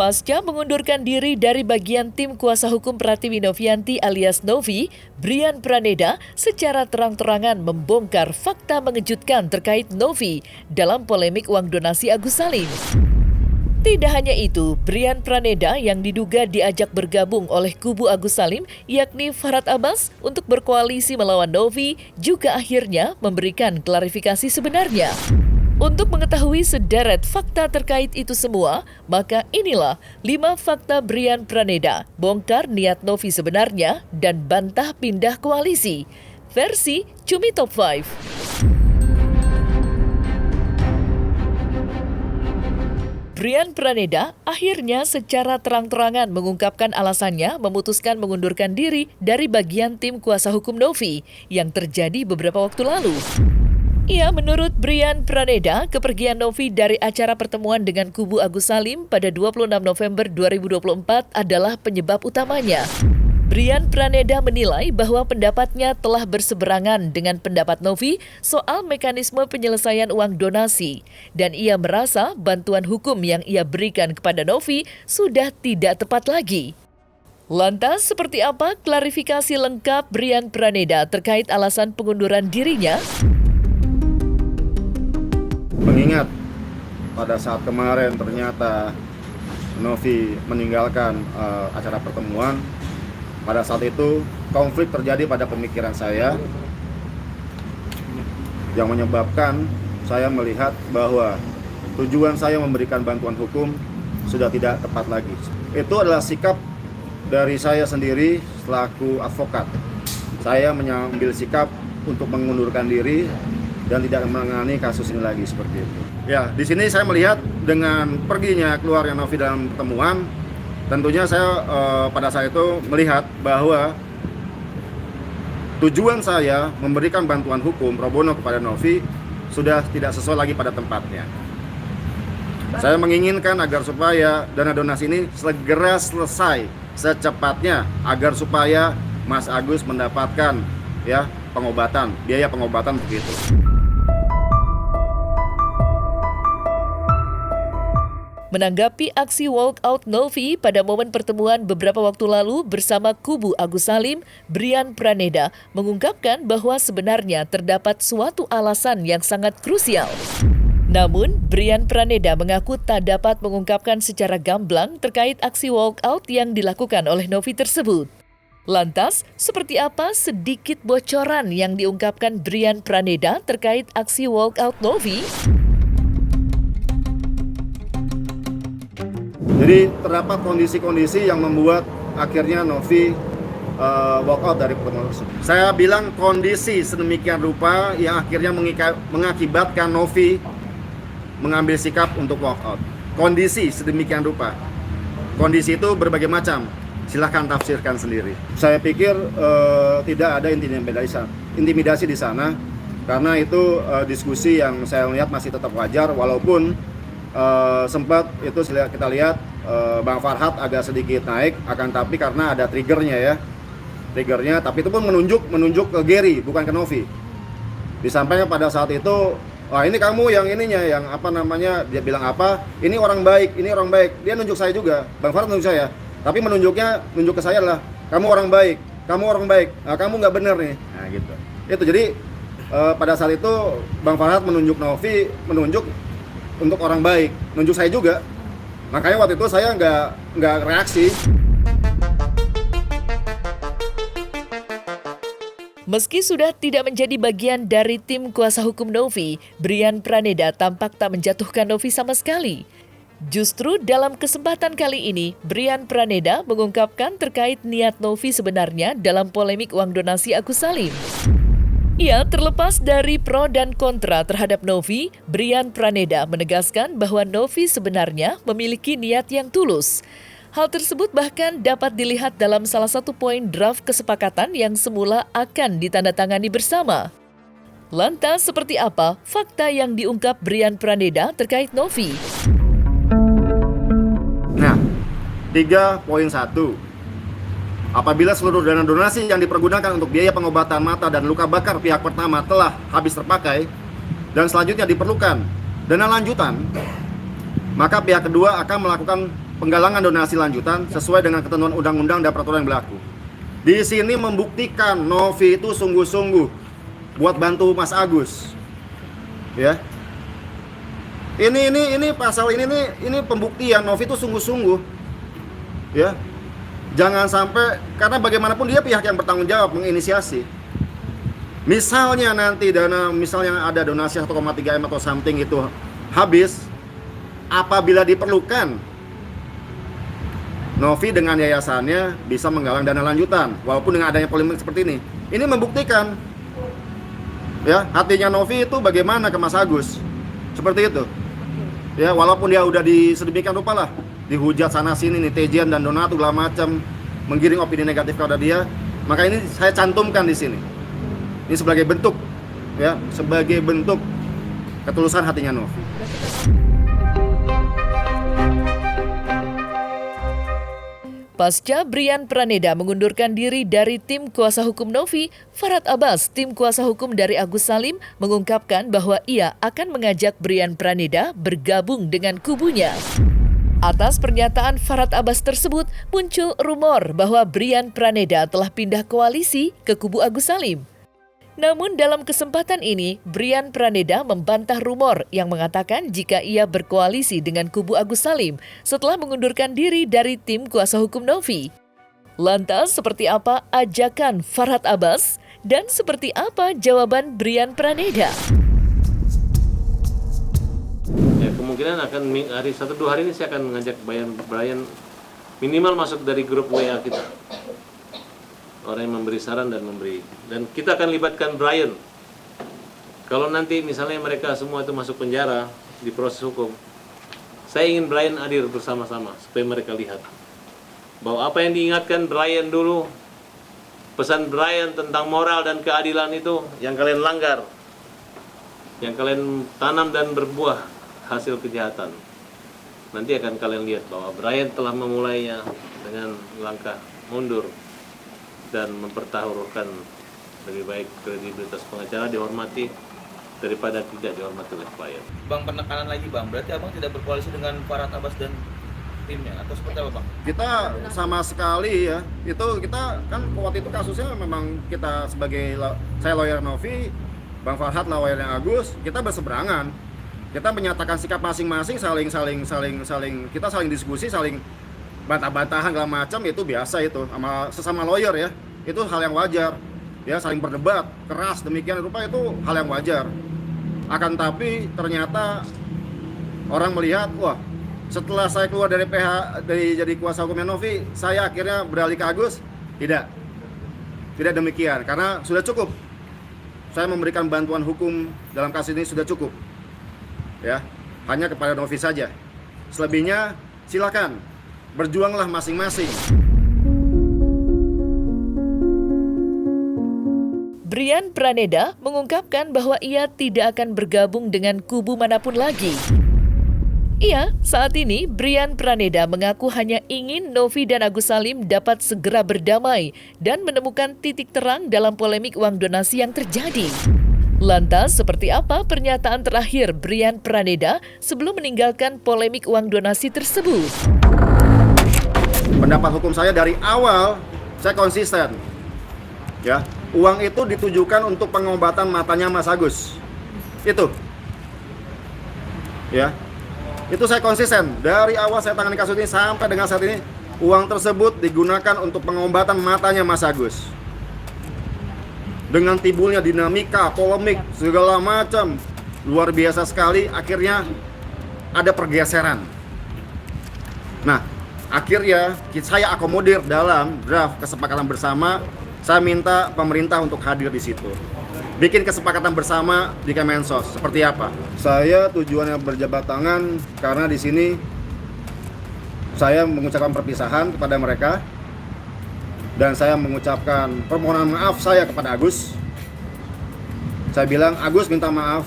Pasca mengundurkan diri dari bagian tim kuasa hukum Pratiwi Novianti alias Novi, Brian Praneda secara terang-terangan membongkar fakta mengejutkan terkait Novi dalam polemik uang donasi Agus Salim. Tidak hanya itu, Brian Praneda yang diduga diajak bergabung oleh kubu Agus Salim, yakni Farhad Abbas, untuk berkoalisi melawan Novi, juga akhirnya memberikan klarifikasi sebenarnya. Untuk mengetahui sederet fakta terkait itu semua, maka inilah 5 fakta Brian Praneda, bongkar niat Novi sebenarnya dan bantah pindah koalisi. Versi Cumi Top 5. Brian Praneda akhirnya secara terang-terangan mengungkapkan alasannya memutuskan mengundurkan diri dari bagian tim kuasa hukum Novi yang terjadi beberapa waktu lalu. Menurut Brian Praneda, kepergian Novi dari acara pertemuan dengan kubu Agus Salim pada 26 November 2024 adalah penyebab utamanya. Brian Praneda menilai bahwa pendapatnya telah berseberangan dengan pendapat Novi soal mekanisme penyelesaian uang donasi, dan ia merasa bantuan hukum yang ia berikan kepada Novi sudah tidak tepat lagi. Lantas, seperti apa klarifikasi lengkap Brian Praneda terkait alasan pengunduran dirinya? Mengingat pada saat kemarin ternyata Novi meninggalkan acara pertemuan, pada saat itu konflik terjadi pada pemikiran saya yang menyebabkan saya melihat bahwa tujuan saya memberikan bantuan hukum sudah tidak tepat lagi. Itu adalah sikap dari saya sendiri selaku advokat. Saya mengambil sikap untuk mengundurkan diri dan tidak menangani kasus ini lagi seperti itu. Ya, di sini saya melihat dengan perginya keluarnya Novi dalam pertemuan, tentunya saya pada saat itu melihat bahwa tujuan saya memberikan bantuan hukum pro bono kepada Novi sudah tidak sesuai lagi pada tempatnya. Saya menginginkan agar supaya dana donasi ini segera selesai secepatnya agar supaya Mas Agus mendapatkan pengobatan, biaya pengobatan begitu. Menanggapi aksi walkout Novi pada momen pertemuan beberapa waktu lalu bersama kubu Agus Salim, Brian Praneda mengungkapkan bahwa sebenarnya terdapat suatu alasan yang sangat krusial. Namun, Brian Praneda mengaku tak dapat mengungkapkan secara gamblang terkait aksi walkout yang dilakukan oleh Novi tersebut. Lantas, seperti apa sedikit bocoran yang diungkapkan Brian Praneda terkait aksi walkout Novi? Jadi terdapat kondisi-kondisi yang membuat akhirnya Novi walkout dari pertemuan tersebut. Saya bilang kondisi sedemikian rupa yang akhirnya mengakibatkan Novi mengambil sikap untuk walkout. Kondisi sedemikian rupa. Kondisi itu berbagai macam. Silahkan tafsirkan sendiri. Saya pikir tidak ada intimidasi di sana, karena itu diskusi yang saya lihat masih tetap wajar, walaupun sempat itu kita lihat Bang Farhad agak sedikit naik, akan tapi karena ada triggernya, tapi itu pun menunjuk ke Gary, bukan ke Novi. Disampaikan pada saat itu, wah ini kamu yang ininya, yang dia bilang apa, ini orang baik, dia nunjuk saya juga, Bang Farhad nunjuk saya, tapi nunjuk ke saya adalah, kamu orang baik, nah kamu nggak bener nih, nah gitu. Itu jadi pada saat itu Bang Farhad menunjuk Novi, menunjuk untuk orang baik, nunjuk saya juga. Makanya waktu itu saya nggak reaksi. Meski sudah tidak menjadi bagian dari tim kuasa hukum Novi, Brian Praneda tampak tak menjatuhkan Novi sama sekali. Justru dalam kesempatan kali ini, Brian Praneda mengungkapkan terkait niat Novi sebenarnya dalam polemik uang donasi Agus Salim. Terlepas dari pro dan kontra terhadap Novi, Brian Praneda menegaskan bahwa Novi sebenarnya memiliki niat yang tulus. Hal tersebut bahkan dapat dilihat dalam salah satu poin draft kesepakatan yang semula akan ditandatangani bersama. Lantas, seperti apa fakta yang diungkap Brian Praneda terkait Novi? Nah, 3.1. Apabila seluruh dana donasi yang dipergunakan untuk biaya pengobatan mata dan luka bakar pihak pertama telah habis terpakai dan selanjutnya diperlukan dana lanjutan, maka pihak kedua akan melakukan penggalangan donasi lanjutan sesuai dengan ketentuan undang-undang dan peraturan yang berlaku. Di sini membuktikan Novi itu sungguh-sungguh buat bantu Mas Agus. Ya. Ini pasal ini pembuktian Novi itu sungguh-sungguh. Ya. Jangan sampai, karena bagaimanapun dia pihak yang bertanggung jawab menginisiasi. Misalnya nanti misalnya ada donasi 1,3 M atau something itu habis, apabila diperlukan, Novi dengan yayasannya bisa menggalang dana lanjutan, walaupun dengan adanya polemik seperti ini. Ini membuktikan, ya, hatinya Novi itu bagaimana ke Mas Agus, seperti itu. Ya, walaupun dia udah sedemikian rupa lah, dihujat sana sini, netizen dan donatur segala macam, menggiring opini negatif kepada dia. Maka ini saya cantumkan di sini. Ini sebagai bentuk, ya, sebagai bentuk ketulusan hatinya Novi. Pasca Brian Praneda mengundurkan diri dari tim kuasa hukum Novi, Farhad Abbas, tim kuasa hukum dari Agus Salim, mengungkapkan bahwa ia akan mengajak Brian Praneda bergabung dengan kubunya. Atas pernyataan Farhad Abbas tersebut, muncul rumor bahwa Brian Praneda telah pindah koalisi ke kubu Agus Salim. Namun dalam kesempatan ini, Brian Praneda membantah rumor yang mengatakan jika ia berkoalisi dengan kubu Agus Salim setelah mengundurkan diri dari tim kuasa hukum Novi. Lantas seperti apa ajakan Farhad Abbas dan seperti apa jawaban Brian Praneda? Ya, kemungkinan akan hari 1-2 hari ini saya akan mengajak Brian minimal masuk dari grup WA kita. Orang yang memberi saran dan kita akan libatkan Brian. Kalau nanti misalnya mereka semua itu masuk penjara di proses hukum, saya ingin Brian hadir bersama-sama supaya mereka lihat bahwa apa yang diingatkan Brian dulu, pesan Brian tentang moral dan keadilan itu yang kalian langgar, yang kalian tanam dan berbuah hasil kejahatan. Nanti akan kalian lihat bahwa Brian telah memulainya dengan langkah mundur dan mempertaruhkan lebih baik kredibilitas pengacara dihormati daripada tidak dihormati oleh klien. Bang, penekanan lagi Bang, berarti Abang tidak berkoalisi dengan Farhad Abbas dan timnya atau seperti apa Bang? Kita sama sekali ya, itu kita kan waktu itu kasusnya memang kita saya lawyer Novi, Bang Farhad lawyernya Agus, kita berseberangan. Kita menyatakan sikap masing-masing, kita saling diskusi, saling bantah-bantahan segala macam, itu biasa itu sesama lawyer ya, itu hal yang wajar ya, saling berdebat keras demikian rupa, itu hal yang wajar. Akan tapi ternyata orang melihat, wah, setelah saya keluar dari jadi kuasa hukumnya Novi, saya akhirnya beralih ke Agus. Tidak demikian, karena sudah cukup saya memberikan bantuan hukum dalam kasus ini, sudah cukup ya, hanya kepada Novi saja. Selebihnya silakan berjuanglah masing-masing. Brian Praneda mengungkapkan bahwa ia tidak akan bergabung dengan kubu manapun lagi. Saat ini Brian Praneda mengaku hanya ingin Novi dan Agus Salim dapat segera berdamai dan menemukan titik terang dalam polemik uang donasi yang terjadi. Lantas, seperti apa pernyataan terakhir Brian Praneda sebelum meninggalkan polemik uang donasi tersebut? Pendapat hukum saya dari awal, saya konsisten. Ya, uang itu ditujukan untuk pengobatan matanya Mas Agus. Itu. Ya. Itu saya konsisten. Dari awal saya tangani kasus ini sampai dengan saat ini, uang tersebut digunakan untuk pengobatan matanya Mas Agus. Dengan timbulnya dinamika, polemik, segala macam, luar biasa sekali, akhirnya ada pergeseran. Nah, akhirnya saya akomodir dalam draft kesepakatan bersama. Saya minta pemerintah untuk hadir di situ. Bikin kesepakatan bersama di Kemensos. Seperti apa? Saya tujuannya berjabat tangan karena di sini saya mengucapkan perpisahan kepada mereka. Dan saya mengucapkan permohonan maaf saya kepada Agus. Saya bilang, Agus minta maaf.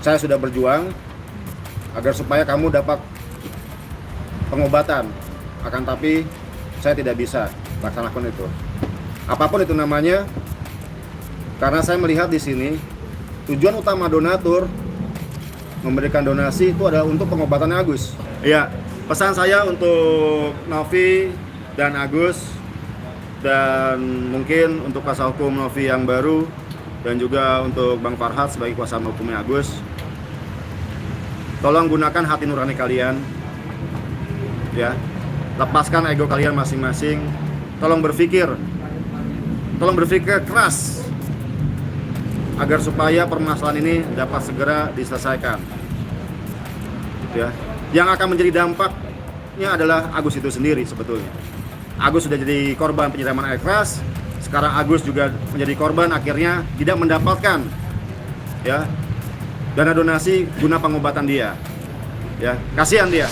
Saya sudah berjuang agar supaya kamu dapat pengobatan. Akan tapi saya tidak bisa laksanakan itu. Apapun itu namanya, karena saya melihat di sini tujuan utama donatur memberikan donasi itu adalah untuk pengobatan Agus. Iya, Pesan saya untuk Novi dan Agus, dan mungkin untuk kuasa hukum Novi yang baru, dan juga untuk Bang Farhad sebagai kuasa hukumnya Agus, tolong gunakan hati nurani kalian, ya, lepaskan ego kalian masing-masing, tolong berpikir keras agar supaya permasalahan ini dapat segera diselesaikan, ya. Yang akan menjadi dampaknya adalah Agus itu sendiri sebetulnya. Agus sudah jadi korban penyiraman air keras, sekarang Agus juga menjadi korban, akhirnya tidak mendapatkan, ya, dana donasi guna pengobatan dia, ya, kasihan dia.